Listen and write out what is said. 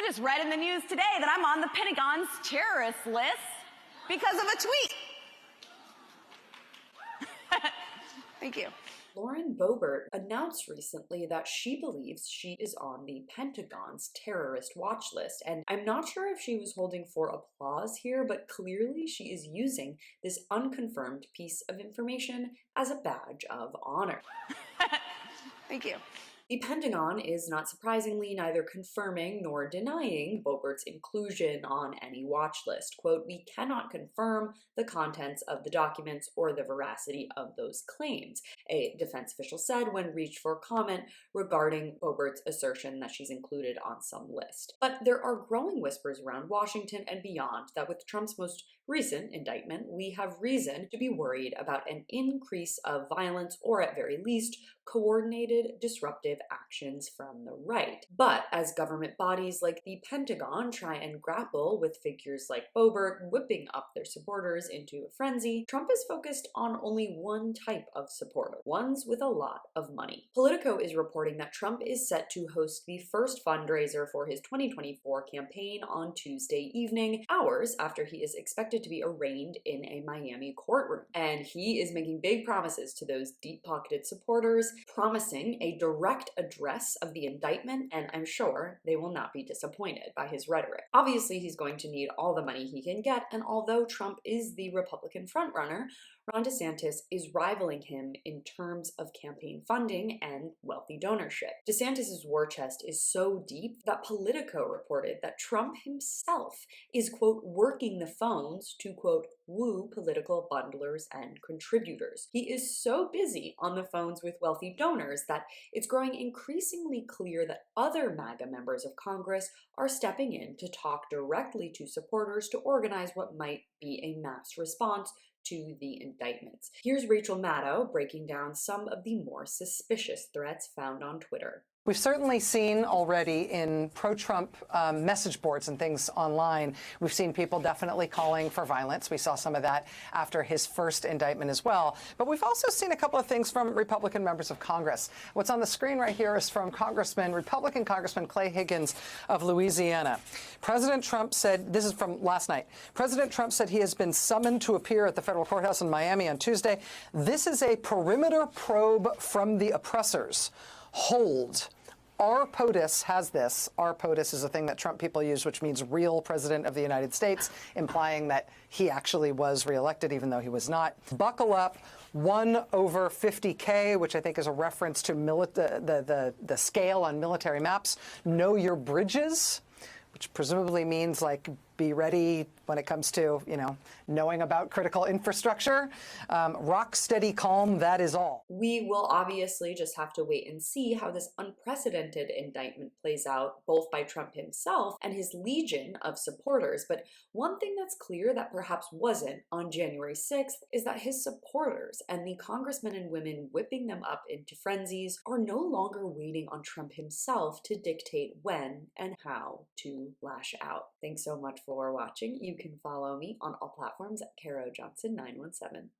just read in the news today that I'm on the Pentagon's terrorist list because of a tweet. Thank you. Lauren Boebert announced recently that she believes she is on the Pentagon's terrorist watch list, and I'm not sure if she was holding for applause here, but clearly she is using this unconfirmed piece of information as a badge of honor. Thank you. The Pentagon is, not surprisingly, neither confirming nor denying Boebert's inclusion on any watch list. Quote, "We cannot confirm the contents of the documents or the veracity of those claims," a defense official said when reached for comment regarding Boebert's assertion that she's included on some list. But there are growing whispers around Washington and beyond that with Trump's most recent indictment, we have reason to be worried about an increase of violence or, at very least, coordinated disruptive actions from the right. But as government bodies like the Pentagon try and grapple with figures like Boebert whipping up their supporters into a frenzy, Trump is focused on only one type of supporter, ones with a lot of money. Politico is reporting that Trump is set to host the first fundraiser for his 2024 campaign on Tuesday evening, hours after he is expected to be arraigned in a Miami courtroom. And he is making big promises to those deep-pocketed supporters, promising a direct address of the indictment, and I'm sure they will not be disappointed by his rhetoric. Obviously, he's going to need all the money he can get, and although Trump is the Republican frontrunner, Ron DeSantis is rivaling him in terms of campaign funding and wealthy donorship. DeSantis' war chest is so deep that Politico reported that Trump himself is, quote, working the phones to, quote, woo political bundlers and contributors. He is so busy on the phones with wealthy donors that it's growing increasingly clear that other MAGA members of Congress are stepping in to talk directly to supporters to organize what might be a mass response to the indictments. Here's Rachel Maddow breaking down some of the more suspicious threats found on Twitter. We've certainly seen already in pro-Trump message boards and things online, we've seen people definitely calling for violence. We saw some of that after his first indictment as well. But we've also seen a couple of things from Republican members of Congress. What's on the screen right here is from Republican Congressman Clay Higgins of Louisiana. President Trump said, this is from last night, President Trump said he has been summoned to appear at the federal courthouse in Miami on Tuesday. This is a perimeter probe from the oppressors. Hold. Our POTUS has this. Our POTUS is a thing that Trump people use, which means real president of the United States, implying that he actually was reelected, even though he was not. Buckle up. 1/50K, which I think is a reference to the scale on military maps. Know your bridges, which presumably means like be ready when it comes to, knowing about critical infrastructure. Rock steady calm, that is all. We will obviously just have to wait and see how this unprecedented indictment plays out, both by Trump himself and his legion of supporters. But one thing that's clear that perhaps wasn't on January 6th is that his supporters and the congressmen and women whipping them up into frenzies are no longer waiting on Trump himself to dictate when and how to lash out. Thanks so much for watching. You can follow me on all platforms at Caro Johnson 917.